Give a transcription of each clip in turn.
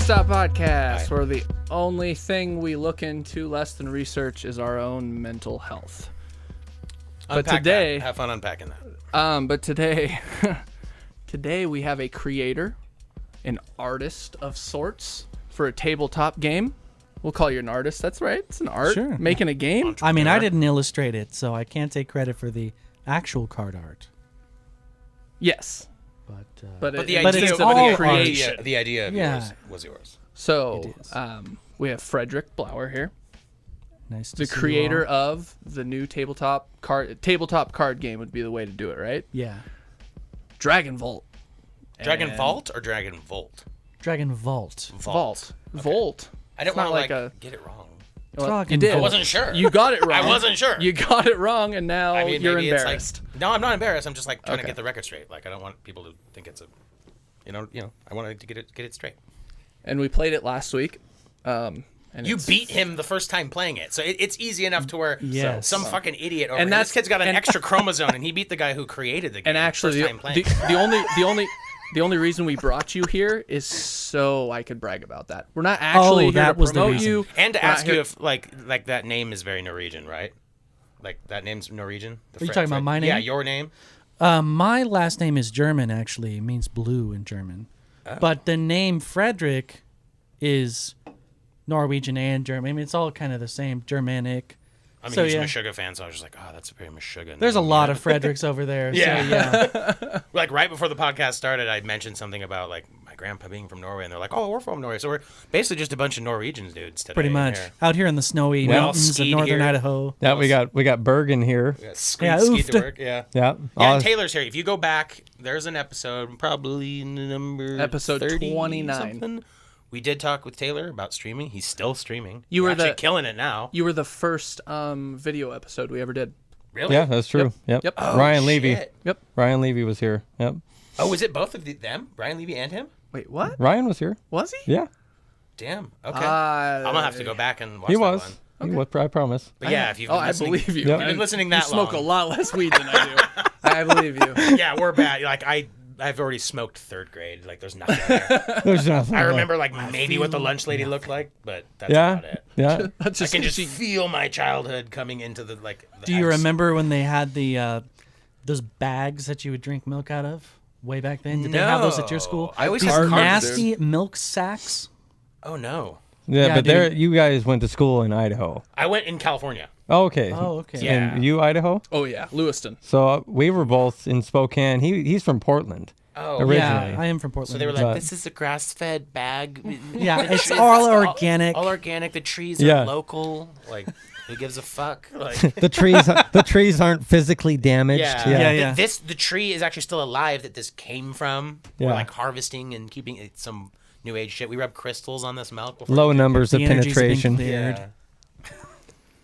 Stop Podcast, where the only thing we look into less than research is our own mental health. Unpack but today, that. Have fun unpacking that. But today, today we have a creator, an artist of sorts for a tabletop game. We'll call you an artist. That's right. It's an art. Sure. Making a game. I mean, I didn't illustrate it, so I can't take credit for the actual card art. Yes. But the it's idea all of art. creation. The idea of yours was yours. So, we have Frederick Blauer here, Nice to the see creator you all. of the new tabletop card game would be the way to do it, right? Yeah. Dragonvault. Dragonvault or Dragonvolt? Dragonvault. Vault. Okay. Volt. I didn't It's not want to like get it wrong. Well, you did. I wasn't sure. You got it wrong. I wasn't sure. You got it wrong, and now I mean, you're maybe embarrassed. It's like, no, I'm not embarrassed. I'm just like trying to Okay. get the record straight. Like I don't want people to think it's a, you know. I wanted to get it straight. And we played it last week. And You beat him the first time playing it, so it's easy enough to where Yes. some fucking idiot over And here, that's- this kid's got an and- extra chromosome, and he beat the guy who created the game. And actually, first time playing. the only reason we brought you here is so I could brag about that. We're not actually here that to was the promote reason. you. And to We're not ask you here- if like that name is very Norwegian, right? Like that name's Norwegian. Are you talking about my name? Yeah, your name. My last name is German, actually. It means blue in German. Oh. But the name Frederick is Norwegian and German. I mean, it's all kind of the same, Germanic. I'm a So, huge yeah. Meshuggah fan, so I was just like, oh, that's a very Meshuggah. There's a name. lot of Fredericks over there. Yeah. So, yeah. Like right before the podcast started, I mentioned something about like my grandpa being from Norway, and they're like, "Oh, we're from Norway." So we're basically just a bunch of Norwegians dudes today. Pretty much. Here. Out here in the snowy We all mountains of skied northern here. Idaho. Yeah, we got Bergen here. Yeah, Yeah, ski to oofed. work. Yeah. Yeah. Yeah, and Taylor's here. If you go back, there's an episode, probably number Episode 30 29. something. We did talk with Taylor about streaming. He's still streaming. You He's were actually killing it now. You were the first video episode we ever did. Really? Yeah, that's true. Yep. Oh, Ryan Levy. shit. Yep. Ryan Levy was here. Yep. Oh, was it both of them? Brian Levy and him? Wait, what? Ryan was here. Was he? Yeah. Damn. Okay. I'm gonna have to go back and watch He that was. one. He was. I promise. But yeah, if you've Oh, been I listening, believe you. Yep. You've been listening that You smoke long. a lot less weed than I do. I believe you. Yeah, we're bad. Like I've already smoked third grade. Like there's nothing there. There's nothing. I remember like maybe what the lunch lady looked like, but that's Yeah. about it. Yeah. That's I just, can just she- feel my childhood coming into the like. Do you remember when they had the those bags that you would drink milk out of way back then? Did they have those at your school? I always These had cartons, nasty milk sacks. Oh no, Yeah, Yeah, but dude. there, you guys went to school in Idaho. I went in California. Oh, okay. Oh, okay. Yeah. And you, Idaho? Oh yeah, Lewiston. So we were both in Spokane. He's from Portland. Oh, Originally. Yeah, I am from Portland. so they were like, But- "This is a grass-fed bag. yeah, it's all organic. all organic. The trees Yeah. are local. Like, who gives a fuck? Like, The trees aren't physically damaged. yeah, Yeah, yeah. The tree is actually still alive that this came from. We're Yeah. like harvesting and keeping it some new age shit. We rub crystals on this milk. Before Low we- numbers of The energy's been penetration. cleared. Yeah.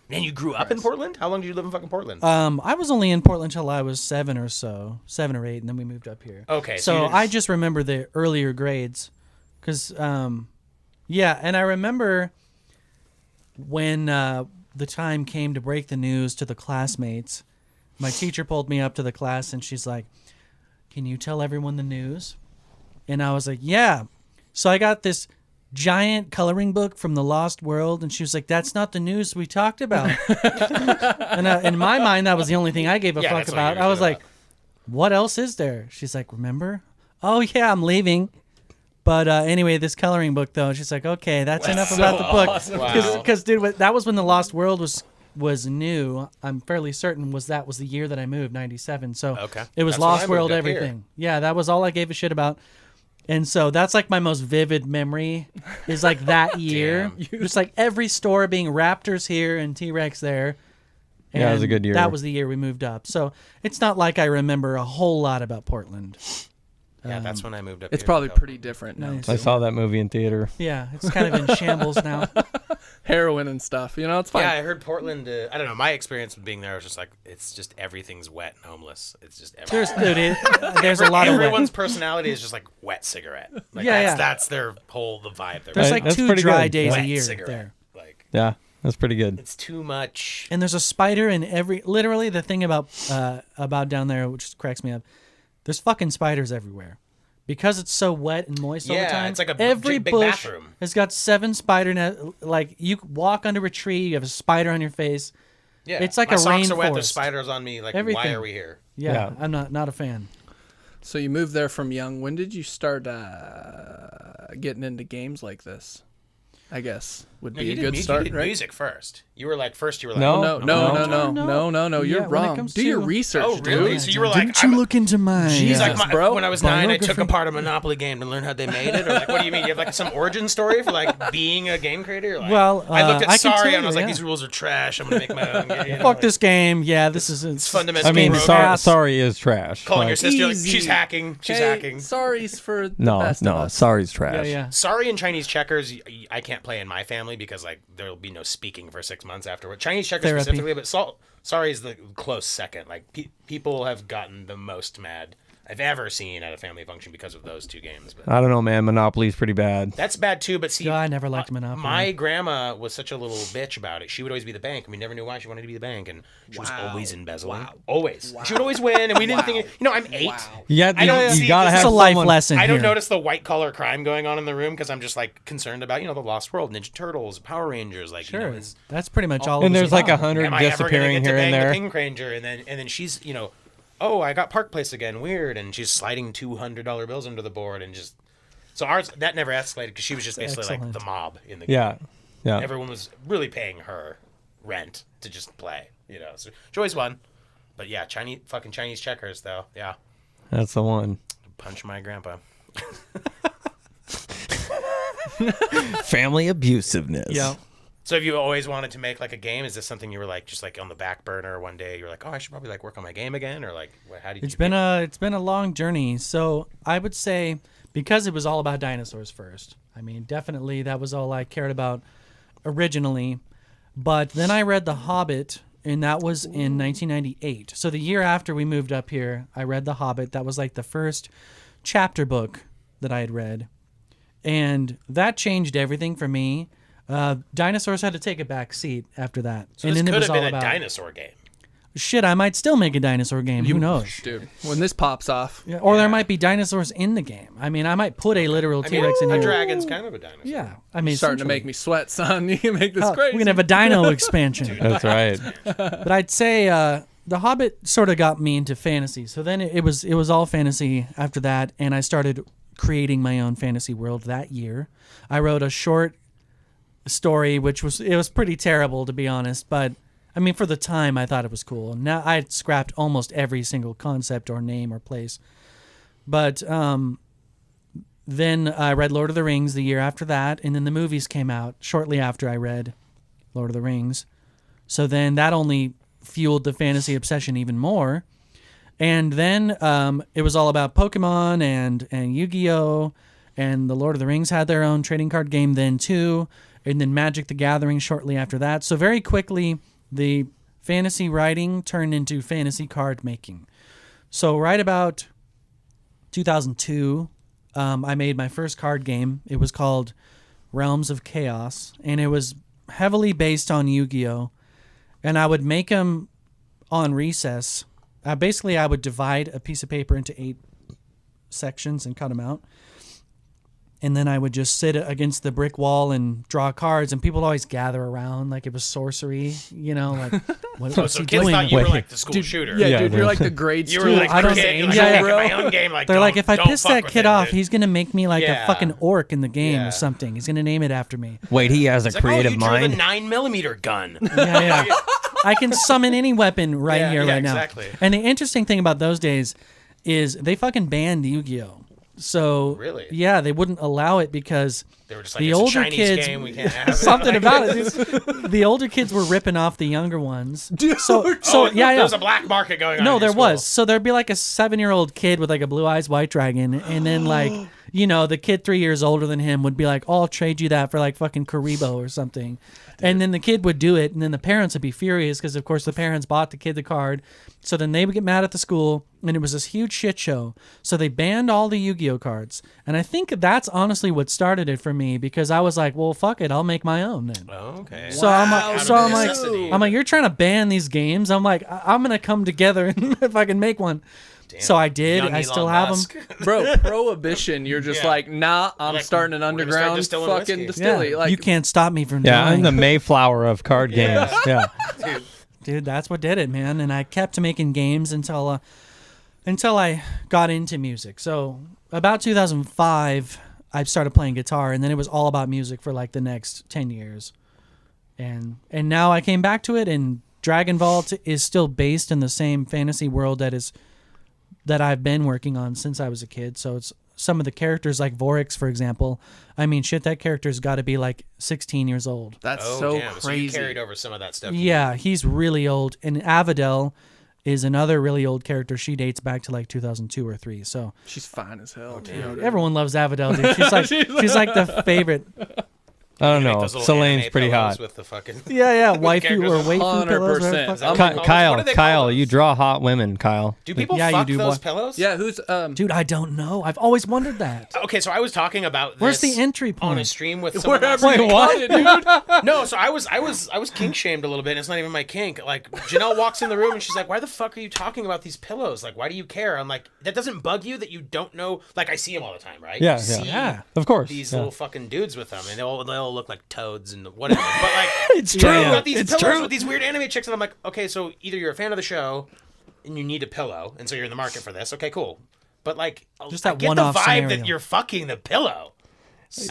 Man, you grew up in Portland? How long did you live in fucking Portland? I was only in Portland till I was 7 or 8, and then we moved up here. Okay, so So you didn't- I just remember the earlier grades, because yeah, and I remember when the time came to break the news to the classmates. My teacher pulled me up to the class, and she's like, "Can you tell everyone the news?" And I was like, "Yeah." So I got this giant coloring book from the Lost World, and she was like, "That's not the news we talked about." And in my mind, that was the only thing I gave a Yeah, fuck that's what you about. gave a I was shit like, about. "What else is there?" She's like, "Remember?" "Oh yeah, I'm leaving." But anyway, this coloring book though, she's like, "Okay, that's enough about the book." Wow. Because dude, that was when the Lost World was new. I'm fairly certain that was the year that I moved, 97. So Okay. it was That's when I Lost moved World up here. everything. Yeah, that was all I gave a shit about. And so that's like my most vivid memory is like that year. Just like every store being Raptors here and T-Rex there. And Yeah, it was a good year. That was the year we moved up. So it's not like I remember a whole lot about Portland. Yeah, that's when I moved up It's here. probably So- pretty different now. Nice. I saw that movie in theater. Yeah, it's kind of in shambles now. Heroin and stuff. You know, it's fine. Yeah, I heard Portland. I don't know. My experience with being there was just like it's just everything's wet and homeless. It's just There's a lot of everyone's wet. personality is just like wet cigarette. Like Yeah, that's, yeah. that's their whole the vibe. They're There's Right, like that's 2 pretty dry good. days a wet year cigarette. there. Like Yeah, that's pretty good. it's too much. And there's a spider in every. Literally, the thing about down there, which cracks me up, there's fucking spiders everywhere. because it's so wet and moist all the Yeah, time. it's like a every big bush bathroom. has got 7 spider net. Like you walk under a tree, you have a spider on your face. Yeah, It's like my a socks are wet. There's rainforest. spiders on me. Like, why Everything. are we here? Yeah, Yeah. I'm not a fan. So you moved there from young. When did you start getting into games like this? I guess would be you a did good mu- start, you did right? music first. You were like, first you were like, No. No, No. You're Yeah, when it wrong. comes Do your to- research, Oh, really? dude. So you were like, Didn't you look into mine? Jesus, He's like, bro. when I was 9, I took Biography. apart a Monopoly game to learn how they made it. Or like, what do you mean? You have like some origin story for like being a game creator? Or, like, Well, I looked at I can Sorry tell and I was you, like, yeah. these rules are trash. I'm gonna make my own game. You know, Fuck like, this game. Yeah, this is it's fundamentally I mean, broken. sorry is trash. Calling Like, your sister, like, Easy. she's hacking. She's Hey, hacking. Sorry's for the no, best of no, us. sorry's trash. Yeah. Sorry and Chinese checkers, I can't play in my family because like there'll be no speaking for 6 months afterward. Chinese checkers Therapy. specifically, but Sorry is the close second. Like people have gotten the most mad I've ever seen at a family function because of those 2 games. But I don't know, man. Monopoly's pretty bad. that's bad too. But see, Yeah, I never liked Monopoly. My grandma was such a little bitch about it. She would always be the bank, and we never knew why she wanted to be the bank, and she was always embezzling. Always. She would always win, and we didn't think. I'm 8. Yeah, I don't see- you gotta this have It's a life someone. lesson I don't here. notice the white collar crime going on in the room because I'm just like concerned about the Lost World, Ninja Turtles, Power Rangers, like Sure, it's, that's pretty much all. And it was there's like about. 100 am I ever gonna disappearing get to here bang and the there. Pink Ranger? And then she's oh, I got Park Place again, weird, and she's sliding $200 bills under the board and just so ours that never escalated because she was just basically like Excellent. the mob in the game. Yeah. Everyone was really paying her rent to just play, So she always won. But yeah, fucking Chinese checkers though. Yeah, That's the one. punch my grandpa. Family abusiveness. Yeah. So have you always wanted to make like a game? Is this something you were like just like on the back burner one day? You're like, oh, I should probably like work on my game again, or like, how did It's you? been a long journey. So I would say because it was all about dinosaurs first. I mean, definitely that was all I cared about originally. But then I read The Hobbit, and that was in 1998. So the year after we moved up here, I read The Hobbit. That was like the first chapter book that I had read, and that changed everything for me. Dinosaurs had to take a back seat after that. So and this then it could was have been all a about dinosaur game. shit. I might still make a dinosaur game. Who knows? Dude, when this pops off, Yeah, or there might be dinosaurs in the game. I mean, I might put a literal I mean, T-Rex in a here. dragon's kind of a dinosaur. Yeah, I mean, starting to make me sweat, son. You can make this Oh, crazy. we're gonna have a dino expansion. That's right. But I'd say The Hobbit sort of got me into fantasy. So then it was all fantasy after that, and I started creating my own fantasy world that year. I wrote a short story, which was pretty terrible to be honest, but I mean for the time I thought it was cool. Now I'd scrapped almost every single concept or name or place. But then I read Lord of the Rings the year after that, and then the movies came out shortly after I read Lord of the Rings. So then that only fueled the fantasy obsession even more. And then it was all about Pokemon and Yu-Gi-Oh! And the Lord of the Rings had their own trading card game then too. And then Magic the Gathering shortly after that. So very quickly, the fantasy writing turned into fantasy card making. So right about 2002, I made my first card game. It was called Realms of Chaos. And it was heavily based on Yu-Gi-Oh! And I would make them on recess. Basically, I would divide a piece of paper into 8 sections and cut them out. And then I would just sit against the brick wall and draw cards, and people would always gather around like it was sorcery, like what's So he kids doing? thought you were Wait. like the school shooter. yeah, Yeah, dude, dude. you're like the grade You school. were like, I don't- kid, you're like, yeah, I'm yeah. making my own game. Like, They're like, if I don't piss fuck that with kid it, off, dude. he's gonna make me like Yeah. a fucking orc in the game Yeah. or something. He's gonna name it after me. Wait, he has a It's like, creative oh, you drew mind. the 9mm gun. Yeah. I can summon any weapon right Yeah, here, yeah, right now. exactly. And the interesting thing about those days is they fucking banned Yu-Gi-Oh. So Really? yeah, they wouldn't allow it because They were just like, the it's a older Chinese kids, game. We can't have it. something Like, about it. The older kids were ripping off the younger ones. So Oh, yeah, There was yeah. a black market going on. No, in your there was. school. So there'd be like a 7-year-old kid with like a blue eyes white dragon, and then like the kid 3 years older than him would be like, "Oh, I'll trade you that for like fucking Karibo or something," and then the kid would do it, and then the parents would be furious because of course the parents bought the kid the card, so then they would get mad at the school, and it was this huge shit show. So they banned all the Yu-Gi-Oh cards, and I think that's honestly what started it for me because I was like, "Well, fuck it, I'll make my own then." Oh, okay. So I'm Wow, like, out of necessity. I'm like, you're trying to ban these games. I'm like, I'm gonna come together and if I can make one. Damn. So I did. Young I still Elon have Musk. them. Bro, Prohibition, you're just Yeah. like, nah, I'm Like, starting an we're gonna start underground distilling fucking whiskey. distillery. Yeah, Like, you can't stop me from Yeah, I'm doing. the Mayflower of card games. Yeah. Dude, that's what did it, man. And I kept making games until I got into music. So about 2005, I started playing guitar, and then it was all about music for like the next 10 years. And now I came back to it, and Dragonvault is still based in the same fantasy world that I've been working on since I was a kid. So it's some of the characters like Vorix, for example. I mean, shit, that character's got to be like 16 years old. that's Oh, so damn. crazy. So you carried over some of that stuff. Yeah, he's really old. And Avidel is another really old character. She dates back to like 2002 or 3. So She's fine as hell. everyone loves Avidel, dude. She's like the favorite. I don't Make know. those little Selaine's anime pretty pillows hot. With the fucking... Yeah, waifu characters or on waifu pillows. 100%. whatever the fuck. I'm- What Kyle, do they call Kyle, those? you draw hot women, Kyle. Do people Yeah, you fuck do those what? pillows? Yeah, who's Dude, I don't know. I've always wondered that. Okay, so I was talking about this Where's the entry on a point? stream with someone wherever last you night. want it, dude. No, so I was kink shamed a little bit. And it's not even my kink. Like Janelle walks in the room and she's like, "Why the fuck are you talking about these pillows? Like, why do you care?" I'm like, "That doesn't bug you that you don't know?" Like, I see them all the time, right? Yeah, You see yeah. Of course. These yeah. little fucking dudes with them, and they all look like toads and whatever. But like, It's you true. got these It's pillows true. with these weird anime chicks, and I'm like, okay, so either you're a fan of the show and you need a pillow, and so you're in the market for this. Okay, cool. But like, Just I that get the one-off vibe scenario. that you're fucking the pillow.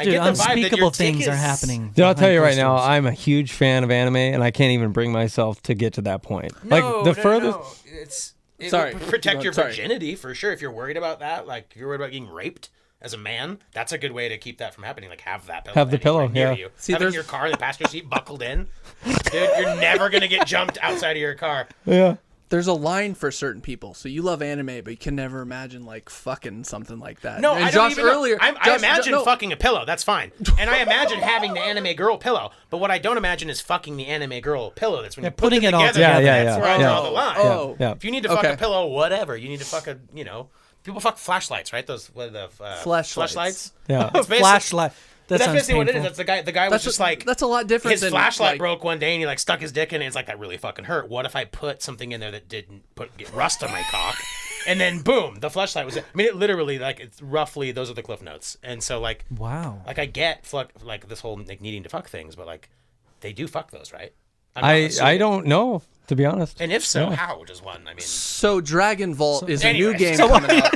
I Dude, get the vibe that your unspeakable dick things are is- happening. Dude, I'll tell you right behind now, posters. I'm a huge fan of anime, and I can't even bring myself to get to that point. Like the furthest. It Sorry. would protect your Sorry. virginity for sure. If you're worried about that, like if you're worried about getting raped as a man, that's a good way to keep that from happening. Like have that pillow. Have the hanging pillow, right near yeah. You. See, have it in there's- your car, the passenger seat buckled in. Dude, you're never gonna get jumped outside of your car. Yeah. There's a line for certain people. So you love anime, but you can never imagine like fucking something like that. No, and I Josh don't even earlier. I Josh- imagine no. fucking a pillow. That's fine, and I imagine having the anime girl pillow. But what I don't imagine is fucking the anime girl pillow. That's when you put putting them it all together. together. Yeah, That's yeah, where I yeah. draw the line. Oh, Yeah. If you need to fuck Okay. a pillow, whatever. You need to fuck a, people fuck flashlights, right? Those what are the Fleshlights. flashlights. Yeah. It's basically, Flashlight. That That's sounds basically what it is. painful. That's the guy was just like that's a lot different. his than, flashlight like, broke one day and he like stuck his dick in it. It's like that really fucking hurt. What if I put something in there that didn't get rust on my cock, and then boom, the flashlight was. I mean, it literally like it's roughly those are the cliff notes. And so like Wow. like I get like this whole like needing to fuck things, but like they do fuck those, right? I'm not I assuming. don't know, to be honest. And if so, how does one? I mean, So Dragonvault is a Anyway, new game so- coming out.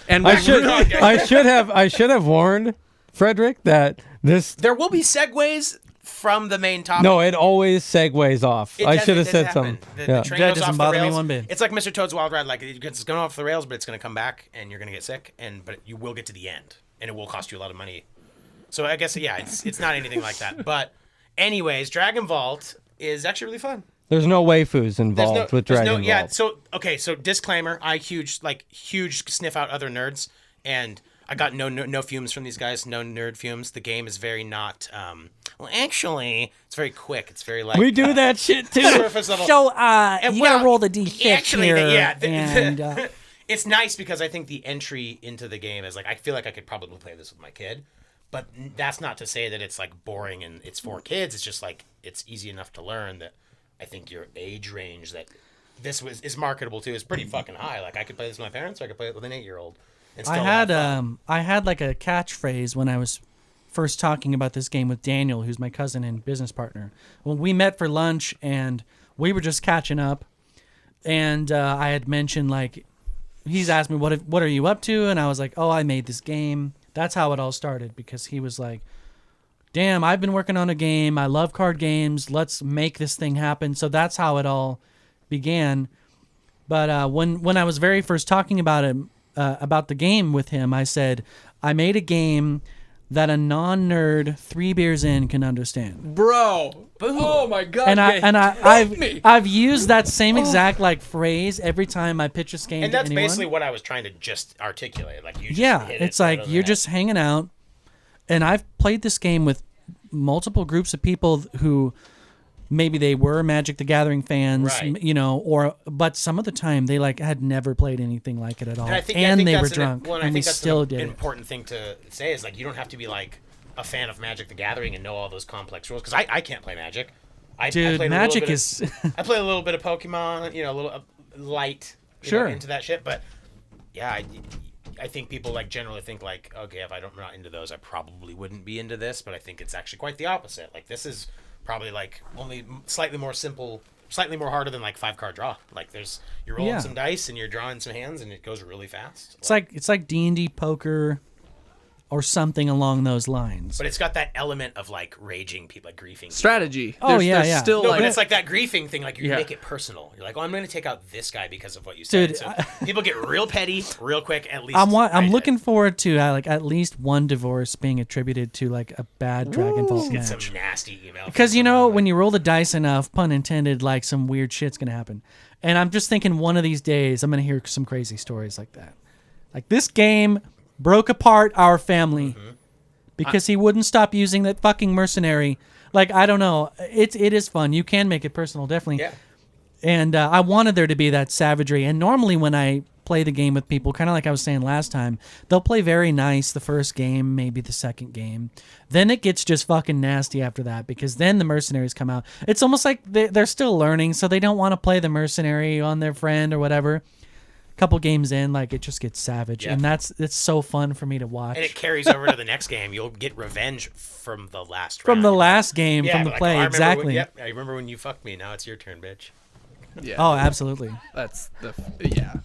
And I we're should really- I should have warned Frederick that this. there will be segues from the main topic. No, it always segues off. It I does- should it have does said happen. something. The Yeah. train That goes doesn't off the bother me rails. one bit. It's like Mr. Toad's Wild Ride. Like it's going off the rails, but it's going to come back, and you're going to get sick, but you will get to the end, and it will cost you a lot of money. So I guess yeah, it's not anything like that. But anyways, Dragonvault is actually really fun. There's no waifus involved with there's Dragon yeah. Ball. So okay, so disclaimer: I huge sniff out other nerds, and I got no fumes from these guys. No nerd fumes. The game is very not. Well, actually, it's very quick. It's very like We do that shit too. surface level. So, And you well, gotta roll the d6 actually, here. yeah, and, it's nice because I think the entry into the game is like I feel like I could probably play this with my kid, but that's not to say that it's like boring and it's for kids. It's just like it's easy enough to learn that I think your age range that this is marketable to is pretty fucking high. Like I could play this with my parents, or I could play it with an 8-year-old. And still have fun. I had like a catchphrase when I was first talking about this game with Daniel, who's my cousin and business partner. When we met for lunch and we were just catching up, and I had mentioned like he's asked me what are you up to, and I was like, oh, I made this game. That's how it all started, because he was like, damn, I've been working on a game. I love card games. Let's make this thing happen. So that's how it all began. But when I was very first talking about it, about the game with him, I said, I made a game that a non-nerd 3 beers in can understand. bro. Oh my god. I've used that same exact like phrase every time I pitch this game And to that's anyone. basically what I was trying to just articulate. Like you just Yeah, hit it's it right like over you're the just hanging out, and I've played this game with multiple groups of people who maybe they were Magic the Gathering fans, Right. but some of the time they like had never played anything like it at all, And I think, and they that's were drunk, well, and we think that's still an did it. important thing to say is like you don't have to be like a fan of Magic the Gathering and know all those complex rules, because I can't play Magic. I Dude, played Magic I play a little bit of Pokemon, a little light, Sure. into that shit, but yeah, I think people like generally think like, okay, if I'm not into those, I probably wouldn't be into this. But I think it's actually quite the opposite. Like this is probably like only slightly more simple, slightly more harder than like 5-card draw. Like you're rolling some dice and you're drawing some hands and it goes really fast. It's like D&D poker or something along those lines. But it's got that element of like raging people, like griefing. Strategy. Oh, yeah. Still No, like, but it's like that griefing thing. Like you Yeah. make it personal. You're like, oh, I'm going to take out this guy because of what you said. Dude, So people get real petty, real quick. At least I'm looking forward to like at least one divorce being attributed to like a bad Dragonvault Get some match. nasty email. Because when you roll the dice enough, pun intended, like some weird shit's gonna happen. And I'm just thinking one of these days I'm gonna hear some crazy stories like that. Like this game broke apart our family because he wouldn't stop using that fucking mercenary. Like I don't know, it is fun. You can make it personal, definitely. Yeah. And I wanted there to be that savagery. And normally when I play the game with people, kind of like I was saying last time, they'll play very nice the first game, maybe the second game. Then it gets just fucking nasty after that because then the mercenaries come out. It's almost like they're still learning, so they don't want to play the mercenary on their friend or whatever. Couple games in, like it just gets savage, Yeah. and it's so fun for me to watch. And it carries over to the next game. You'll get revenge from the last From round. the last game, Yeah, from the like, play, I remember exactly. When, yep, I remember when you fucked me. Now it's your turn, bitch. yeah. Oh, absolutely. That's yeah.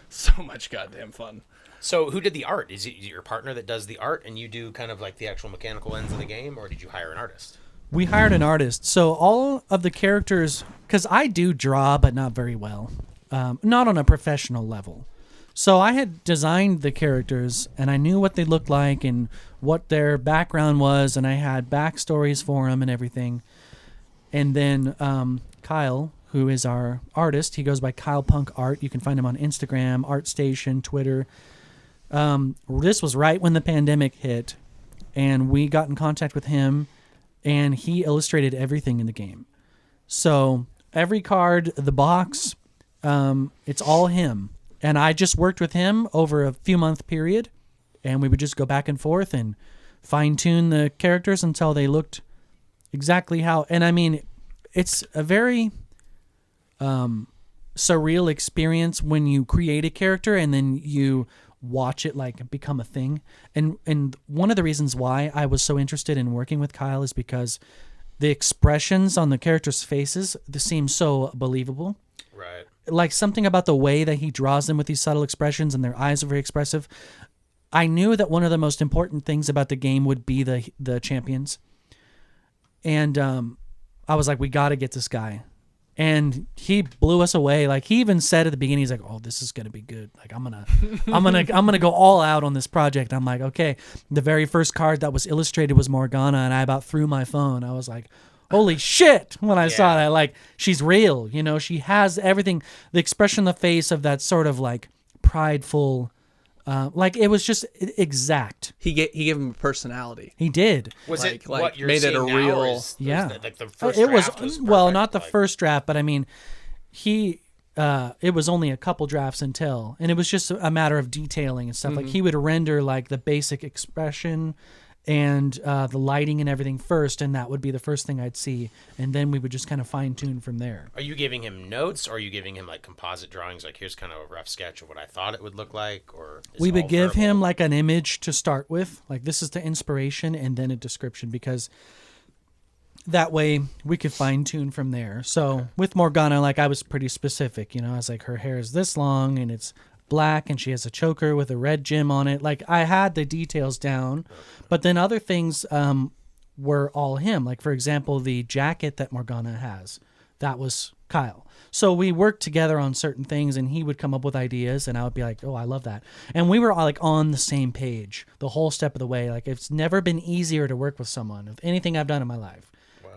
So much goddamn fun. So who did the art? Is it your partner that does the art and you do kind of like the actual mechanical ends of the game, or did you hire an artist? We hired an artist. So all of the characters, because I do draw, but not very well, not on a professional level. So I had designed the characters, and I knew what they looked like and what their background was, and I had backstories for them and everything. And then Kyle, who is our artist, he goes by Kyle Punk Art. You can find him on Instagram, ArtStation, Twitter. This was right when the pandemic hit, and we got in contact with him, and he illustrated everything in the game. So every card, the box, it's all him. And I just worked with him over a few-month period, and we would just go back and forth and fine-tune the characters until they looked exactly how... And, I mean, it's a very surreal experience when you create a character and then you watch it, like, become a thing. And one of the reasons why I was so interested in working with Kyle is because the expressions on the characters' faces, they seem so believable. Right. Like something about the way that he draws them with these subtle expressions and their eyes are very expressive. I knew that one of the most important things about the game would be the champions. And I was like, we got to get this guy. And he blew us away. Like he even said at the beginning, he's like, "Oh, this is going to be good. Like I'm going to go all out on this project." I'm like, "Okay." The very first card that was illustrated was Morgana, and I about threw my phone. I was like, holy shit, when I saw that. Like, she's real, she has everything, the expression on the face of that sort of like prideful, like it was just exact. He gave him a personality. He did. Was Like- it like what you're made it seeing a now, real- or is like the first It was, draft was well, perfect? not the Like, first draft, but I mean, it was only a couple drafts until, and it was just a matter of detailing and stuff. Like he would render like the basic expression and the lighting and everything first, and that would be the first thing I'd see, and then we would just kind of fine tune from there. Are you giving him notes, or are you giving him like composite drawings? Like here's kind of a rough sketch of what I thought it would look like, or is We it would all give verbal? him like an image to start with, like this is the inspiration, and then a description, because that way we could fine tune from there. So with Morgana, like I was pretty specific, I was like, her hair is this long and it's black and she has a choker with a red gem on it. Like I had the details down, but then other things were all him. Like for example, the jacket that Morgana has, that was Kyle. So we worked together on certain things, and he would come up with ideas, and I would be like, "Oh, I love that." And we were all like on the same page the whole step of the way. Like it's never been easier to work with someone of anything I've done in my life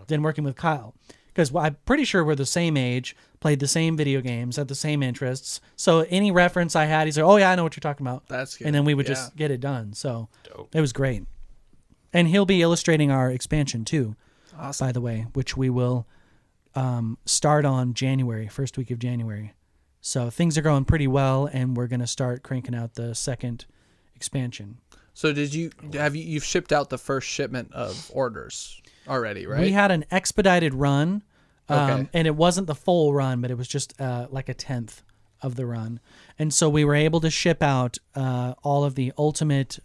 than working with Kyle, because I'm pretty sure we're the same age, played the same video games, had the same interests. So any reference I had, he's like, "Oh yeah, I know what you're talking about." That's good. And then we would Yeah. just get it done. So Dope. it was great. And he'll be illustrating our expansion too, Awesome. by the way, which we will start on first week of January. So things are going pretty well, and we're going to start cranking out the second expansion. So you've shipped out the first shipment of orders already, right? We had an expedited run, Okay. and it wasn't the full run, but it was just like a tenth of the run. And so we were able to ship out all of the ultimate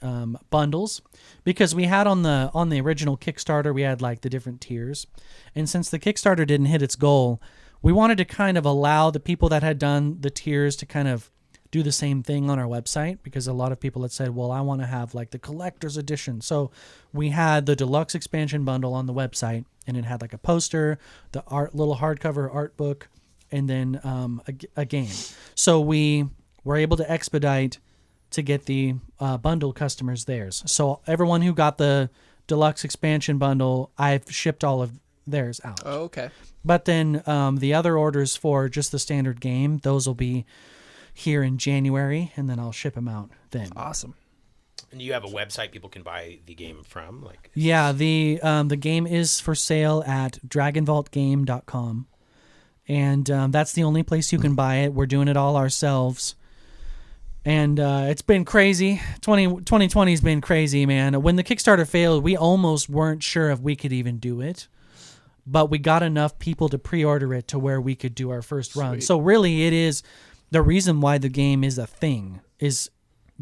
bundles, because we had on the original Kickstarter, we had like the different tiers. And since the Kickstarter didn't hit its goal, we wanted to kind of allow the people that had done the tiers to kind of do the same thing on our website, because a lot of people had said, well, I want to have like the collector's edition. So we had the deluxe expansion bundle on the website, and it had like a poster, the little hardcover art book, and then a game. So we were able to expedite to get the bundle customers theirs. So everyone who got the deluxe expansion bundle, I've shipped all of theirs out. Oh, okay. But then the other orders for just the standard game, those will be here in January, and then I'll ship them out then. Awesome. And you have a website people can buy the game from? Like, Yeah, the game is for sale at dragonvaultgame.com. And that's the only place you can buy it. We're doing it all ourselves. And it's been crazy. 2020 has been crazy, man. When the Kickstarter failed, we almost weren't sure if we could even do it. But we got enough people to pre-order it to where we could do our first run. Sweet. So really, it is the reason why the game is a thing is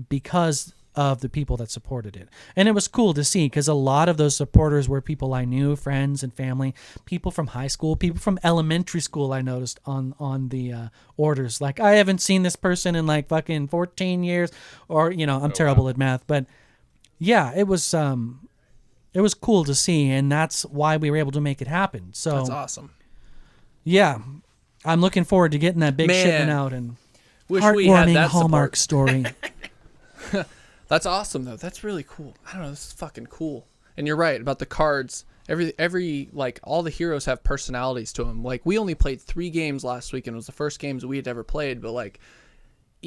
because of the people that supported it. And it was cool to see, because a lot of those supporters were people I knew, friends and family, people from high school, people from elementary school. I noticed on the orders, like, I haven't seen this person in like fucking 14 years, or, you know, I'm terrible at math, but yeah, it was cool to see. And that's why we were able to make it happen. So That's awesome. yeah, I'm looking forward to getting that big Man. shipment out and Wish we had heartwarming that Hallmark support. story. That's awesome though. That's really cool. I don't know. This is fucking cool. And you're right about the cards. Every like all the heroes have personalities to them. Like we only played 3 games last week, and it was the first games we had ever played. But like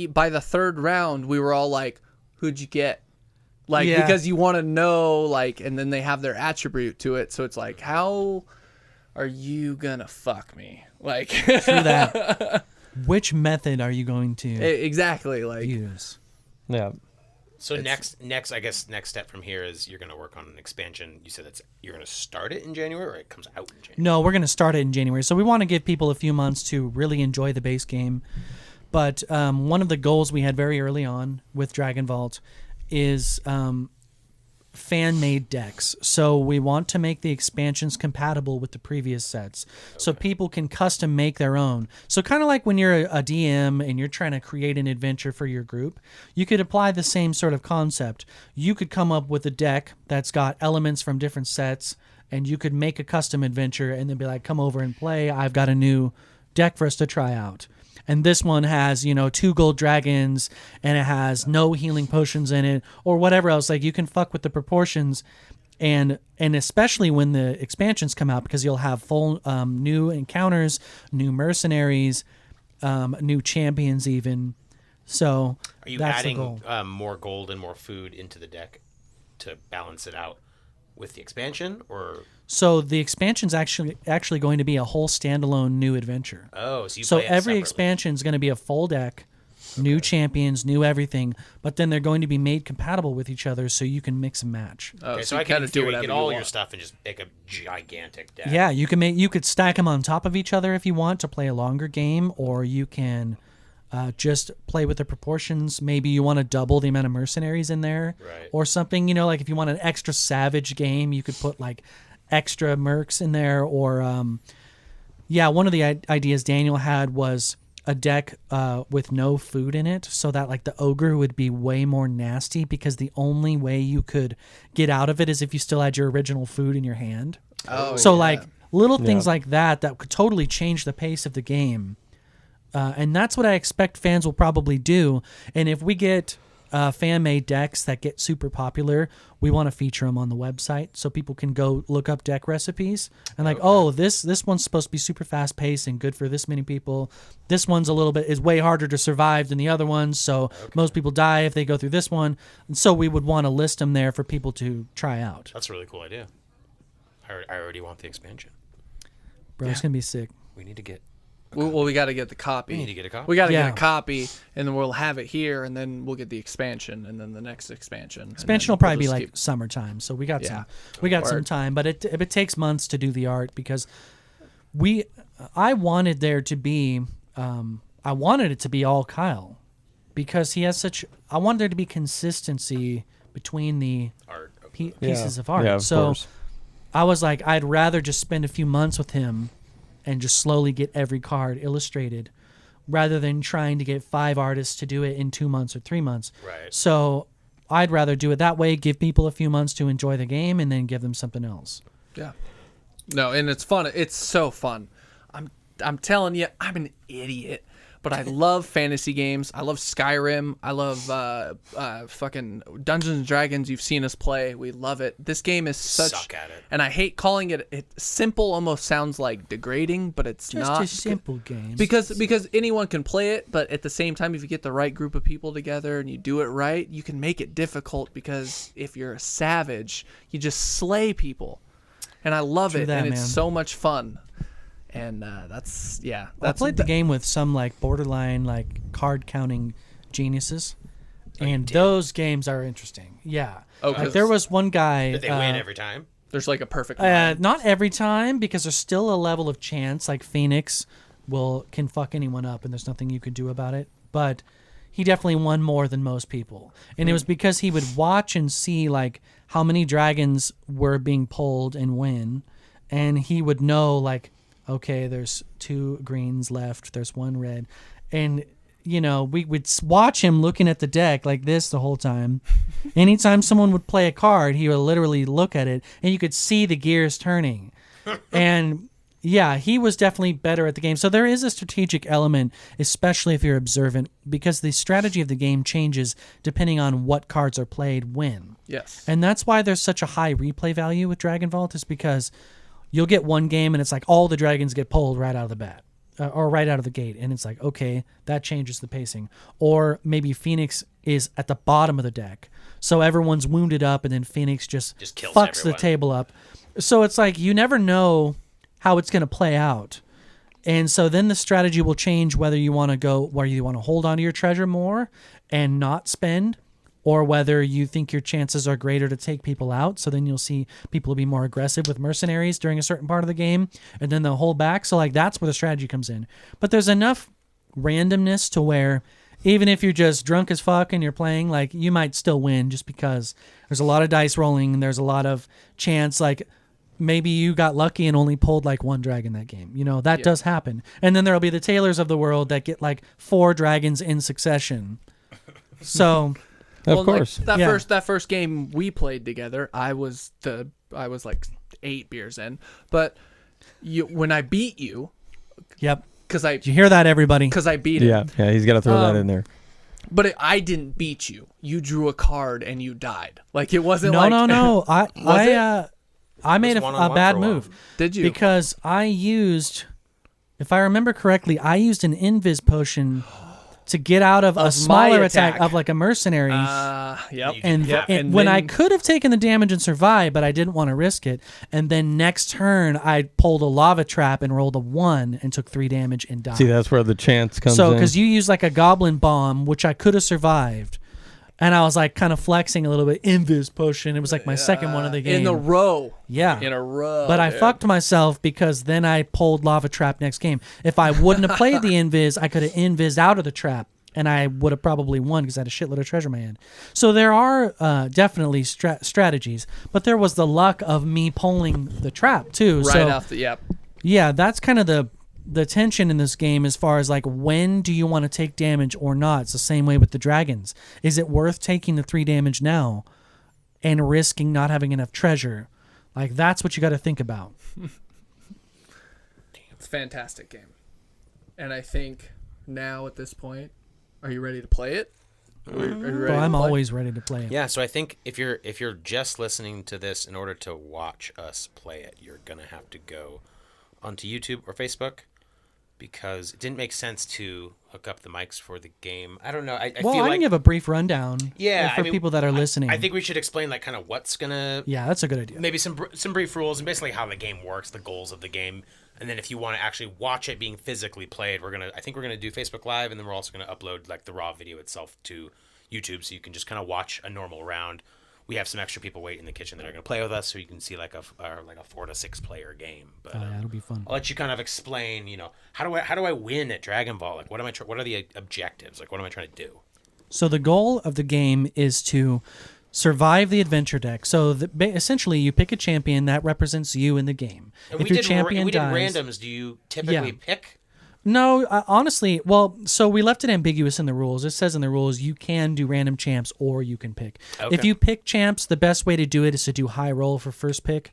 by the 3rd round, we were all like, "Who'd you get?" Like Yeah. because you want to know. Like, and then they have their attribute to it. So it's like, how are you gonna fuck me? Like True that. Which method are you going to exactly. Like use? Yeah. so next, I guess next step from here is you're going to work on an expansion. You said you're going to start it in January, or it comes out in January? No, we're going to start it in January. So we want to give people a few months to really enjoy the base game. But one of the goals we had very early on with Dragonvault is fan-made decks. So we want to make the expansions compatible with the previous sets, so people can custom make their own. So kind of like when you're a DM and you're trying to create an adventure for your group, you could apply the same sort of concept. You could come up with a deck that's got elements from different sets, and you could make a custom adventure and then be like, come over and play. I've got a new deck for us to try out. And this one has, 2 gold dragons, and it has no healing potions in it, or whatever else. Like, you can fuck with the proportions, and especially when the expansions come out, because you'll have full new encounters, new mercenaries, new champions even. So Are you that's the adding goal. more gold and more food into the deck to balance it out with the expansion, or? So the expansion's actually going to be a whole standalone new adventure. Oh, so you So play it every separately. expansion is going to be a full deck, new champions, new everything, but then they're going to be made compatible with each other, so you can mix and match. Okay, so you I can kinda in theory, whatever get you all your want. stuff and just make a gigantic deck. Yeah, you could stack them on top of each other if you want to play a longer game, or you can just play with the proportions. Maybe you want to double the amount of mercenaries in there, Right. or something. Like if you want an extra savage game, you could put like extra mercs in there, or one of the ideas Daniel had was a deck with no food in it, so that like the ogre would be way more nasty, because the only way you could get out of it is if you still had your original food in your hand. So like little things like that could totally change the pace of the game. And that's what I expect fans will probably do. And if we get fan-made decks that get super popular, we want to feature them on the website so people can go look up deck recipes and like, oh, this one's supposed to be super fast-paced and good for this many people. This one's is way harder to survive than the other ones, so most people die if they go through this one. And so we would want to list them there for people to try out. That's a really cool idea. I already want the expansion. Bro, it's going to be sick. We need to get. Well, we got to get the copy. We need to get a copy. We got to Yeah. get a copy, and then we'll have it here, and then we'll get the expansion, and then the next expansion. Expansion will probably be like summertime, so we got some Word. time, but it takes months to do the art, because I wanted there to be I wanted it to be all Kyle because he has such. I wanted there to be consistency between the Art. pieces of art. Yeah, of so course. I was like, I'd rather just spend a few months with him and just slowly get every card illustrated rather than trying to get 5 artists to do it in 2 months or 3 months. Right. So I'd rather do it that way, give people a few months to enjoy the game, and then give them something else. Yeah. No, and it's fun. It's so fun. I'm telling you, I'm an idiot, but I love fantasy games. I love Skyrim. I love fucking Dungeons and Dragons. You've seen us play. We love it. This game is such. Suck at it. And I hate calling it simple. Almost sounds like degrading, but it's Just not a simple game. because anyone can play it. But at the same time, if you get the right group of people together and you do it right, you can make it difficult. Because if you're a savage, you just slay people, and I love True it, that, and it's man. so much fun. And that's I played the game with some like borderline like card counting geniuses, and those games are interesting. Yeah, Oh, like 'cause- there was one guy. Did they win every time? There's like a perfect line. Not every time because there's still a level of chance. Like Phoenix can fuck anyone up, and there's nothing you could do about it. But he definitely won more than most people, and it was because he would watch and see like how many dragons were being pulled and when, and he would know like, okay, there's 2 greens left, there's 1 red, and we would watch him looking at the deck like this the whole time. Anytime someone would play a card, he would literally look at it, and you could see the gears turning. And yeah, he was definitely better at the game. So there is a strategic element, especially if you're observant, because the strategy of the game changes depending on what cards are played when. Yes. And that's why there's such a high replay value with Dragonvault, is because you'll get one game and it's like all the dragons get pulled right out of the bat or right out of the gate. And it's like, okay, that changes the pacing. Or maybe Phoenix is at the bottom of the deck. So everyone's wounded up and then Phoenix just kills fucks everyone. the table up. So it's like you never know how it's going to play out. And so then the strategy will change whether you want to hold on to your treasure more and not spend, or whether you think your chances are greater to take people out. So then you'll see people be more aggressive with mercenaries during a certain part of the game, and then they'll hold back. So like that's where the strategy comes in. But there's enough randomness to where even if you're just drunk as fuck and you're playing, like you might still win just because there's a lot of dice rolling and there's a lot of chance. Like maybe you got lucky and only pulled like 1 dragon that game. That does happen. And then there'll be the Taylors of the world that get like 4 dragons in successsion. So... Of course. Like that first game we played together, I was like 8 beers in, but when I beat you, Yep. because Did you hear that, everybody? I beat him. Yeah, he's got to throw that in there. But I didn't beat you. You drew a card and you died. Like it wasn't No, like no. I made a one-on-one bad for a while. move. Did you? Because I used, if I remember correctly, I used an invis potion to get out of a my smaller attack attack. of like a mercenary. Yep. And when I could have taken the damage and survived, but I didn't want to risk it. And then next turn, I pulled a lava trap and rolled a 1 and took 3 damage and died. See, that's where the chance comes So, in. because you used like a goblin bomb, which I could have survived. And I was like kind of flexing a little bit. Invis potion. It was like my second one of the game. in a row. Yeah. In a row. But I dude. fucked myself because then I pulled lava trap next game. If I wouldn't have played the invis, I could have invised out of the trap. And I would have probably won because I had a shitload of treasure in my hand. So there are definitely strategies. But there was the luck of me pulling the trap too. Right so, off the, yep. yeah, that's kind of the tension in this game as far as like when do you want to take damage or not. It's the same way with the dragons. Is it worth taking the 3 damage now and risking not having enough treasure? Like that's what you got to think about. It's a fantastic game. And I think now at this point, are you ready to play it? Are you ready Well, I'm to play? always ready to play it. Yeah, so I think if you're just listening to this, in order to watch us play it, you're gonna have to go onto YouTube or Facebook, because it didn't make sense to hook up the mics for the game. I don't know. I Well, feel I like can give a brief rundown yeah, for I mean, people that are listening. I think we should explain like kind of what's gonna yeah, that's a good idea. maybe some brief rules and basically how the game works, the goals of the game, and then if you want to actually watch it being physically played, I think we're gonna do Facebook Live, and then we're also gonna upload like the raw video itself to YouTube, so you can just kind of watch a normal round. we have some extra people waiting in the kitchen that are going to play with us, so you can see like a 4 to 6 player game. But yeah, it'll be fun. I'll let you kind of explain. How do I win at Dragonvault? Like, what are the objectives? Like, what am I trying to do? So the goal of the game is to survive the adventure deck. So essentially, you pick a champion that represents you in the game. And if your champion dies, randoms. Do you typically pick? No, honestly, so we left it ambiguous in the rules. It says in the rules you can do random champs or you can pick. Okay. If you pick champs, the best way to do it is to do high roll for first pick.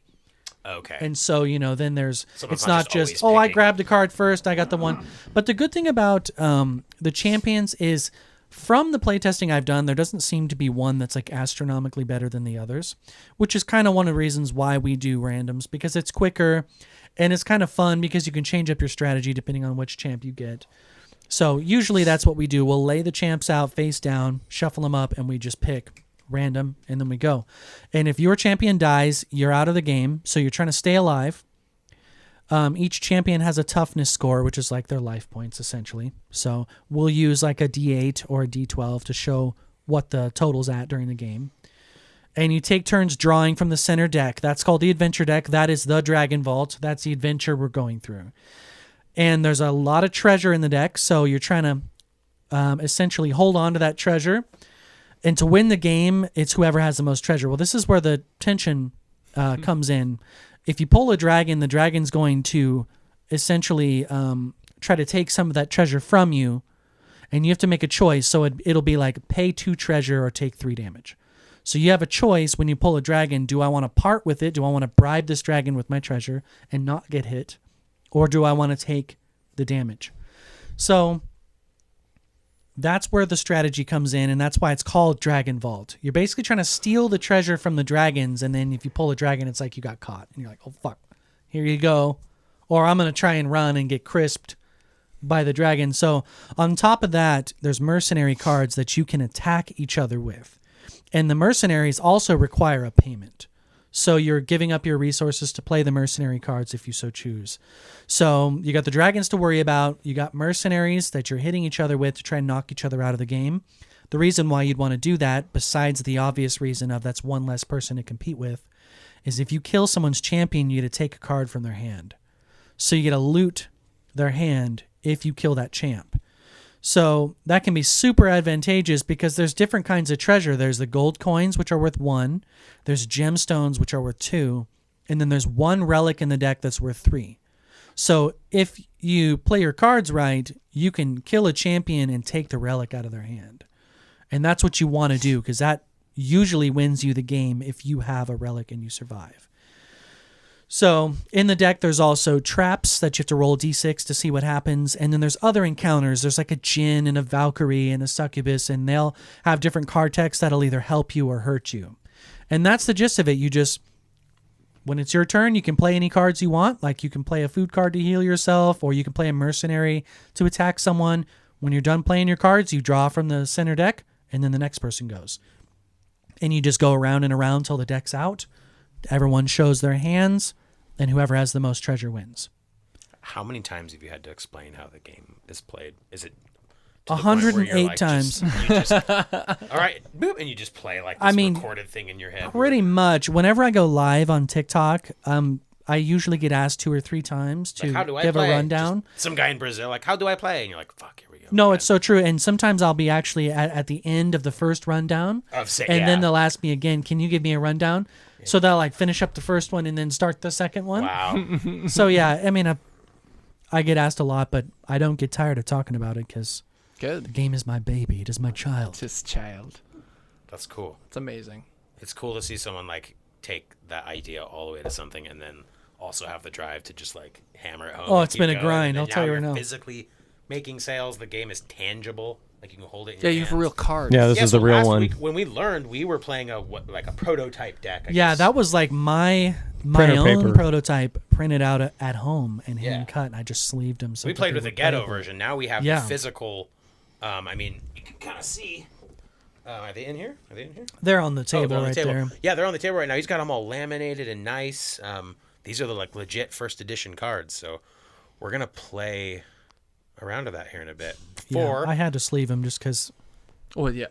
Okay. And so, then there's, Someone's it's not not just just, always I picking. grabbed a card first, I got the one. But the good thing about the champions is from the playtesting I've done, there doesn't seem to be one that's like astronomically better than the others, which is kind of one of the reasons why we do randoms, because it's quicker and it's kind of fun because you can change up your strategy depending on which champ you get. So usually that's what we do. We'll lay the champs out face down, shuffle them up, and we just pick random, and then we go. And if your champion dies, you're out of the game, so you're trying to stay alive. Each champion has a toughness score, which is like their life points, essentially. So we'll use like a D8 or a D12 to show what the total's at during the game. And you take turns drawing from the center deck. That's called the adventure deck. That is the Dragonvault. That's the adventure we're going through. And there's a lot of treasure in the deck, so you're trying to essentially hold on to that treasure. And to win the game, it's whoever has the most treasure. Well, this is where the tension comes in. If you pull a dragon, the dragon's going to essentially try to take some of that treasure from you, and you have to make a choice. So it'll be like pay 2 treasure or take 3 damage. So you have a choice when you pull a dragon. Do I want to part with it? Do I want to bribe this dragon with my treasure and not get hit? Or do I want to take the damage? So that's where the strategy comes in, and that's why it's called Dragonvault. You're basically trying to steal the treasure from the dragons, and then if you pull a dragon, it's like you got caught. And you're like, oh, fuck, here you go. Or I'm going to try and run and get crisped by the dragon. So on top of that, there's mercenary cards that you can attack each other with. And the mercenaries also require a payment. So you're giving up your resources to play the mercenary cards if you so choose. So you got the dragons to worry about. You got mercenaries that you're hitting each other with to try and knock each other out of the game. The reason why you'd want to do that, besides the obvious reason of that's one less person to compete with, is if you kill someone's champion, you get to take a card from their hand. So you get to loot their hand if you kill that champ. So that can be super advantageous because there's different kinds of treasure. There's the gold coins, which are worth 1. There's gemstones, which are worth 2. And then there's 1 relic in the deck that's worth 3. So if you play your cards right, you can kill a champion and take the relic out of their hand. And that's what you want to do because that usually wins you the game if you have a relic and you survive. So in the deck, there's also traps that you have to roll d6 to see what happens. And then there's other encounters. There's like a djinn and a Valkyrie and a succubus, and they'll have different card texts that'll either help you or hurt you. And that's the gist of it. You just, when it's your turn, you can play any cards you want. Like you can play a food card to heal yourself, or you can play a mercenary to attack someone. When you're done playing your cards, you draw from the center deck, and then the next person goes. And you just go around and around till the deck's out. Everyone shows their hands, and whoever has the most treasure wins. How many times have you had to explain how the game is played? Is it to the point where 108 you're like, times. All right, boop, and you just play like this recorded thing in your head? Pretty much. Whenever I go live on TikTok, I usually get asked 2 or 3 times to how do I give play? a rundown. Just some guy in Brazil, like, how do I play? And you're like, fuck, here we go. No, again. it's so true. And sometimes I'll be actually at the end of the first rundown, then they'll ask me again, can you give me a rundown? Yeah. So they'll like finish up the first one and then start the second one. Wow. So yeah, I mean, I get asked a lot, but I don't get tired of talking about it because the game is my baby. It is my child. It's his child. That's cool. It's amazing. It's cool to see someone like take that idea all the way to something and then also have the drive to just like hammer it home. Oh, it's been a grind. I'll tell you right now. Physically making sales, the game is tangible. Like you can hold it in Yeah, your you have hands. real cards. Yeah, this is so the real last one. Week, when we learned, we were playing a prototype deck. I Yeah, guess. that was like my Printer own paper. prototype printed out at home and Yeah. hand cut. And I just sleeved them. So we that played they with the would ghetto play. version. Now we have Yeah. the physical. I mean, you can kind of see. Are they in here? They're on the Oh, table they're on the right table. there. Yeah, they're on the table right now. He's got them all laminated and nice. These are the like legit first edition cards. So we're gonna play around to that here in a bit. Yeah, I had to sleeve them just because Oh yeah.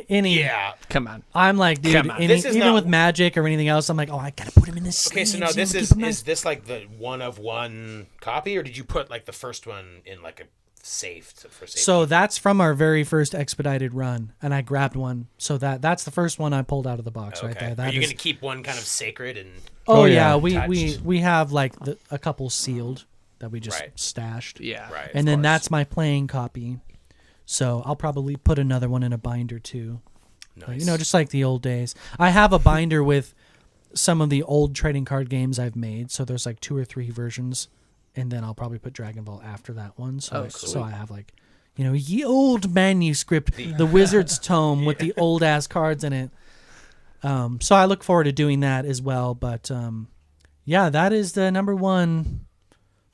Any. Yeah. Come on. I'm like, dude, Come on. This is even not- with Magic or anything else, I'm like, oh, I gotta put him in this. Okay, so now sleeve, this I'm gonna keep him is this like the one of one copy, or did you put like the first one in like a safe for safety? So that's from our very first expedited run, and I grabbed one. So that's the first one I pulled out of the box right there. Are That you is- going to keep one kind of sacred and? Oh, yeah. yeah, we Touched. have like a couple sealed that we just Right. stashed. Yeah. Right. And then that's my playing copy. So I'll probably put another one in a binder too. Nice. You know, just like the old days. I have a binder with some of the old trading card games I've made. So there's like 2 or 3 versions, and then I'll probably put Dragonvault after that one. So so I have like, you know, ye old manuscript, the Wizard's Tome with the old ass cards in it. So I look forward to doing that as well. But yeah, that is the number one,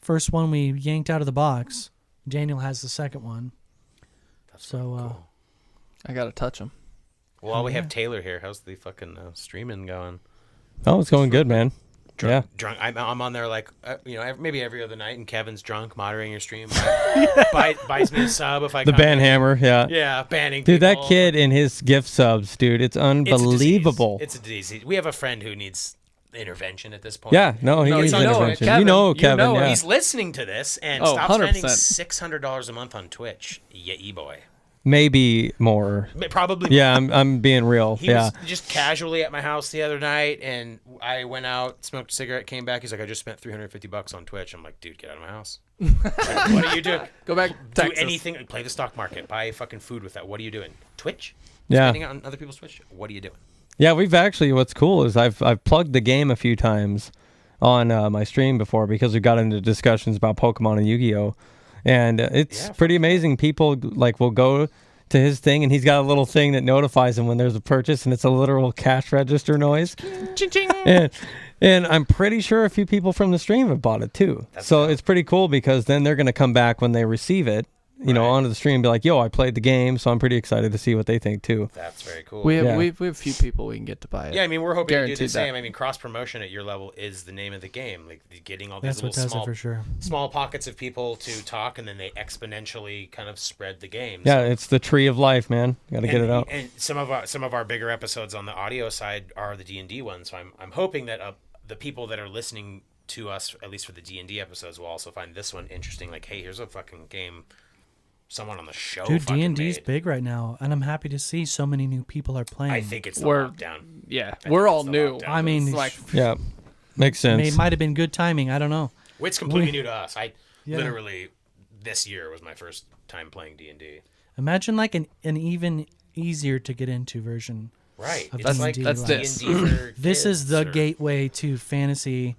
first one we yanked out of the box. Daniel has the second one. So cool. I gotta touch them. Well, we have Taylor here. How's the fucking streaming going? Oh, it's going good, man. Yeah. Drunk. I'm on there like you know, maybe every other night, and Kevin's drunk moderating your stream. Buys me a sub if I The come in. banhammer, yeah. Yeah, banning. Dude, that people. kid and his gift subs, dude, it's It's a disease. unbelievable. It's a disease. We have a friend who needs intervention at this point. Yeah, no, he No, needs you know it, intervention. Kevin. You know You Kevin, know it. yeah. He's listening to this and Oh, stop spending 100%. $600 a month on Twitch. Yeah, e-boy. Maybe more. Probably. Yeah, I'm being real. He Yeah. was just casually at my house the other night, and I went out, smoked a cigarette, came back. He's like, I just spent $350 on Twitch. I'm like, dude, get out of my house. Like, what are you doing? Go back. Do Texas. anything. Play the stock market. Buy fucking food with that. What are you doing? Twitch? Yeah. Spending on other people's Twitch? What are you doing? Yeah, we've actually, what's cool is I've plugged the game a few times on my stream before because we got into discussions about Pokemon and Yu-Gi-Oh! And it's pretty amazing. People like will go to his thing, and he's got a little thing that notifies him when there's a purchase, and it's a literal cash register noise. And I'm pretty sure a few people from the stream have bought it too. So it's pretty cool because then they're going to come back when they receive it, you know, onto the stream and be like, yo, I played the game, so I'm pretty excited to see what they think too. That's very cool. We have Yeah. we have a few people we can get to buy it. Yeah, I mean, we're hoping to do the Guaranteed same. that. I mean, cross promotion at your level is the name of the game. Like getting all these that's what little does small, it for sure. small pockets of people to talk, and then they exponentially kind of spread the game. Yeah, it's the tree of life, man. Got to get it out. And some of our bigger episodes on the audio side are the D&D ones. So I'm hoping that the people that are listening to us, at least for the D&D episodes, will also find this one interesting. Like, hey, here's a fucking game someone on the show Dude, fucking D&D's made. big right now, and I'm happy to see so many new people are playing. I think it's the We're- lockdown. Yeah, think we're all it's the new. lockdown. I mean, It's like Yeah, makes sense. it might have been good timing. I don't know. It's completely new to us. I Yeah. literally this year was my first time playing D&D. Imagine like an even easier to get into version. Right. Of It's like D&D, that's like- this. D&D for This is kids the or- gateway to fantasy.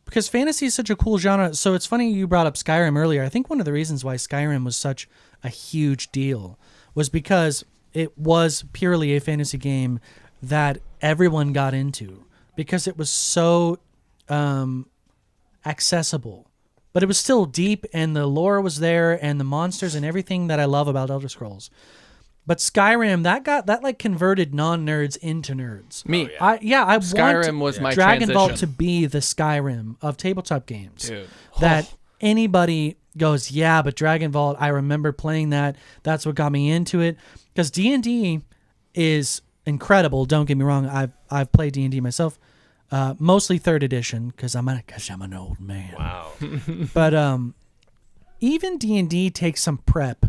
Because fantasy is such a cool genre. So it's funny you brought up Skyrim earlier. I think one of the reasons why Skyrim was such a huge deal was because it was purely a fantasy game that everyone got into because it was so accessible. But it was still deep, and the lore was there, and the monsters and everything that I love about Elder Scrolls. But Skyrim, that like converted non-nerds into nerds. me. Oh, yeah. I Skyrim want was my Dragonvault transition. to be the Skyrim of tabletop games. Dude. That anybody goes, yeah, but Dragonvault, I remember playing that. That's what got me into it. Because D&D is incredible. Don't get me wrong. I've played D&D myself. Mostly 3rd edition because I'm an old man. Wow. But even D&D takes some prep.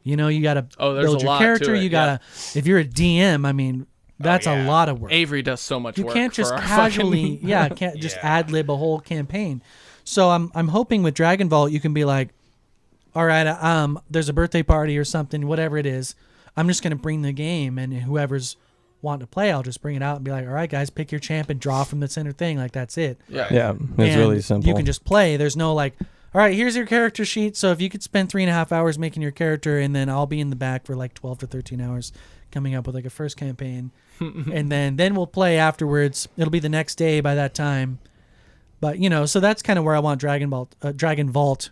You know, you got to there's build a your lot to character. it, You got to, if you're a DM, I mean, that's yeah. a lot of work. Avery does so much You work. can't just for our casually, fucking- can't just Yeah. ad lib a whole campaign. So I'm hoping with Dragonvault you can be like, all right, there's a birthday party or something, whatever it is. I'm just gonna bring the game, and whoever's wanting to play, I'll just bring it out and be like, all right, guys, pick your champ and draw from the center thing. Like that's it. Yeah. Yeah, it's And really simple. You can just play. There's no like, all right, here's your character sheet. So if you could spend 3.5 hours making your character, and then I'll be in the back for like 12 to 13 hours coming up with like a first campaign. And then we'll play afterwards. It'll be the next day by that time. But, you know, so that's kind of where I want Dragonvault, Dragonvault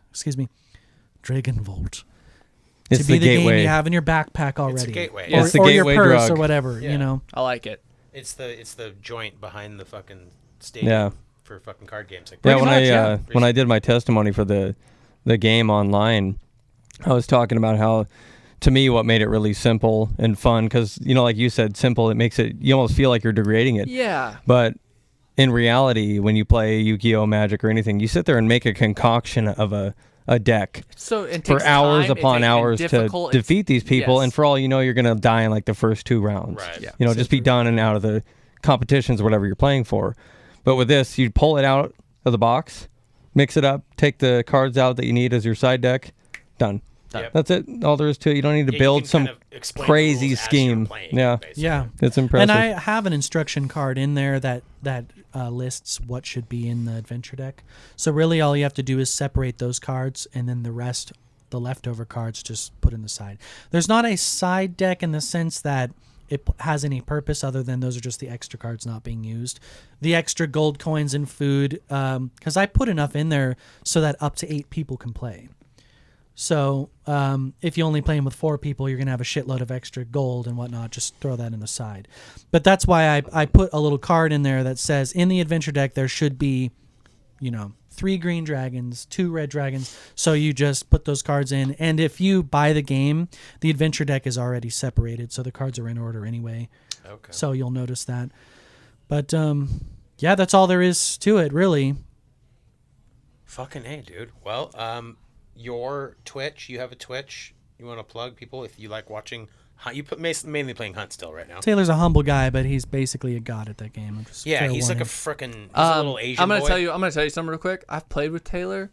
It's to be the gateway. game you have in your backpack already. It's a gateway. Or, It's the or your gateway purse drug. or whatever, Yeah. you know. I like it. It's the joint behind the fucking stadium Yeah. for fucking card games. Like, Yeah, Pretty much, when I did my testimony for the game online, I was talking about how to me what made it really simple and fun, because like you said, simple, it makes it, you almost feel like you're degrading it. Yeah. But in reality, when you play Yu-Gi-Oh, Magic, or anything, you sit there and make a concoction of a deck So it for takes hours time, upon hours to defeat these people, yes. and for all you know, you're gonna die in like the first 2 rounds. Right. Yeah. Just be done and out of the competitions or whatever you're playing for. But with this, you pull it out of the box, mix it up, take the cards out that you need as your side deck, done. Yep. That's it. All there is to it. You don't need to Yeah, you build can some kind of explain the crazy rules as you're scheme. playing, Yeah. basically. Yeah. It's impressive. And I have an instruction card in there that lists what should be in the adventure deck. So really all you have to do is separate those cards, and then the rest, the leftover cards, just put in the side. There's not a side deck in the sense that it has any purpose other than those are just the extra cards not being used. The extra gold coins and food, because I put enough in there so that up to 8 people can play. So if you only playing with 4 people, you're going to have a shitload of extra gold and whatnot. Just throw that in the side. But that's why I put a little card in there that says in the adventure deck there should be, 3 green dragons, 2 red dragons. So you just put those cards in. And if you buy the game, the adventure deck is already separated. So the cards are in order anyway. Okay. So you'll notice that. But yeah, that's all there is to it, really. Fucking A, dude. Well, your Twitch, you have a Twitch. You want to plug people if you like watching Hunt? You mainly playing Hunt still right now. Taylor's a humble guy, but he's basically a god at that game. Yeah, he's like a frickin' he's a little Asian I'm gonna boy. tell you something real quick. I've played with Taylor.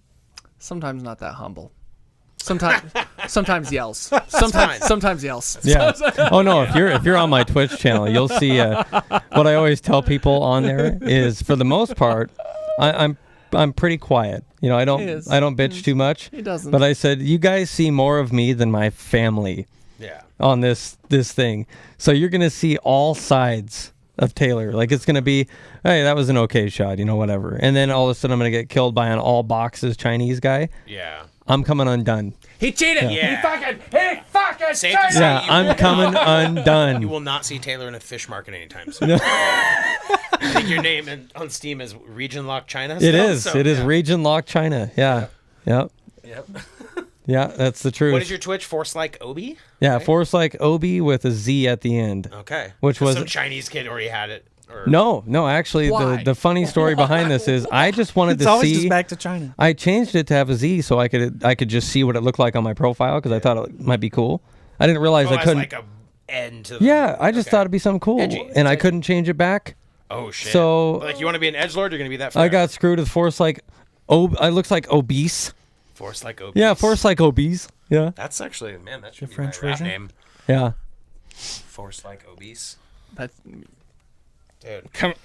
Sometimes not that humble. Sometimes yells. Sometimes yells. Yeah. Oh no, if you're on my Twitch channel, you'll see what I always tell people on there is, for the most part, I'm pretty quiet. I don't bitch too much. He doesn't. But I said, you guys see more of me than my family. Yeah. On this thing. So you're going to see all sides of Taylor. Like, it's going to be, hey, that was an okay shot, whatever. And then all of a sudden I'm going to get killed by an all boxes Chinese guy. Yeah. I'm coming undone. He cheated. Yeah. He fucking Safe to say, Yeah, I'm coming undone. You will not see Taylor in a fish market anytime soon. I think your name on Steam is Region Lock China. It is. It is Region Lock China. Yeah. Yep. Yeah, that's the truth. What is your Twitch? Force Like Obi? Yeah, Force Like Obi with a Z at the end. Okay. Which was some Chinese kid already had it. Or... No, actually, the funny story behind this is I just wanted It's to always see. just back to China. I changed it to have a Z so I could just see what it looked like on my profile, because I thought it might be cool. I didn't realize I couldn't. Like a N to the... Yeah, I just thought it'd be something cool, Edgy. and I couldn't change it back. Oh shit! So like, you want to be an edgelord, you're gonna be that. Forever. I got screwed with Force Like. It looks like obese. Force Like Obese. Yeah, Force Like Obese. Yeah. That's actually, man, that should be French my rap version? name. Yeah. Force Like Obese. That's, Dude,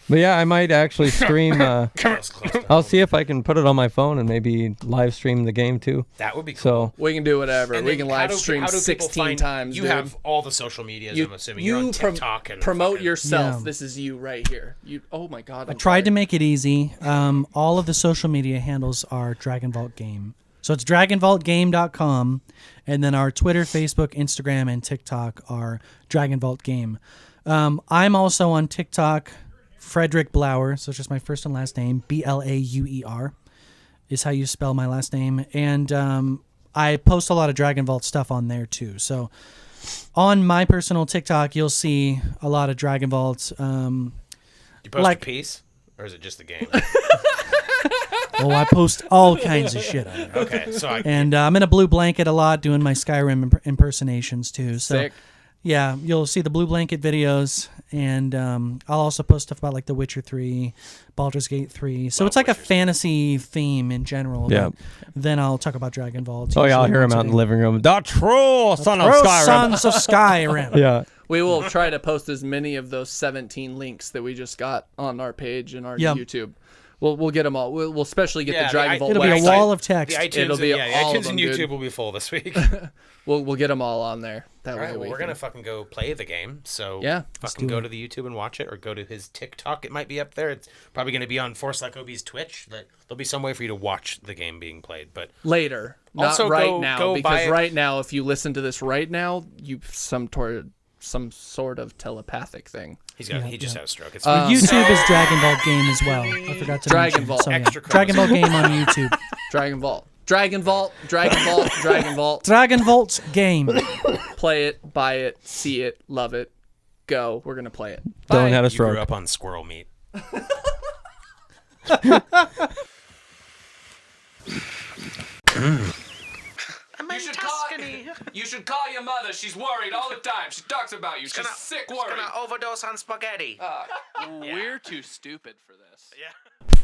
But yeah, I might actually stream. close to I'll see if I can put it on my phone and maybe live stream the game too. that would be cool. So we can do whatever. And we then can how live do stream people 16 find- times. You dude. have all the social medias, I'm assuming. You're on prom- TikTok and promote fucking- yourself. Yeah. This is you right here. Oh my god! I tried to make it easy. All of the social media handles are Dragonvault Game. So it's dragonvaultgame.com, and then our Twitter, Facebook, Instagram, and TikTok are Dragonvault Game. I'm also on TikTok, Frederick Blauer, so it's just my first and last name, Blauer is how you spell my last name. And I post a lot of Dragonvault stuff on there too. So on my personal TikTok, you'll see a lot of Dragonvault. You post like- a piece, or is it just the game? Oh, I post all kinds of shit on there. Okay, so And I'm in a blue blanket a lot doing my Skyrim impersonations too. So Sick. yeah, you'll see the blue blanket videos, and I'll also post stuff about like The Witcher 3, Baldur's Gate 3. So Love it's like Witcher a fantasy theme in general. Yeah. but Then I'll talk about Dragonvault. Oh yeah, I'll usually hear him once a out in the day. living room. The true son of True Skyrim. Sons of Skyrim. Yeah. We will try to post as many of those 17 links that we just got on our page and our Yep. YouTube. We'll get them all. We'll especially get Yeah, the Dragonvault It'll be a website. wall of the text. iTunes, It'll be the all of iTunes them, and YouTube dude. will be full this week. We'll get them all on there. That All way right, well, we we're can- gonna fucking go play the game. So Yeah, fucking do go it. to the YouTube and watch it, or go to his TikTok. It might be up there. It's probably gonna be on Force Like Obi's Twitch. There'll be some way for you to watch the game being played. But later, not Also right go now, buy because it. right now, if you listen to this right now, you some sort of telepathic thing. he just had a stroke. It's YouTube is Dragonvault Game as well. I forgot to mention. Dragonvault, So, yeah. extra Dragonvault Game on YouTube. Dragonvault. Dragonvault. Dragonvault's game. Play it, buy it, see it, love it. Go. We're gonna play it. Dylan had a You stroke. grew up on squirrel meat. You should call your mother. She's worried all the time. She talks about you. She's sick worried. Gonna overdose on spaghetti. We're too stupid for this. Yeah.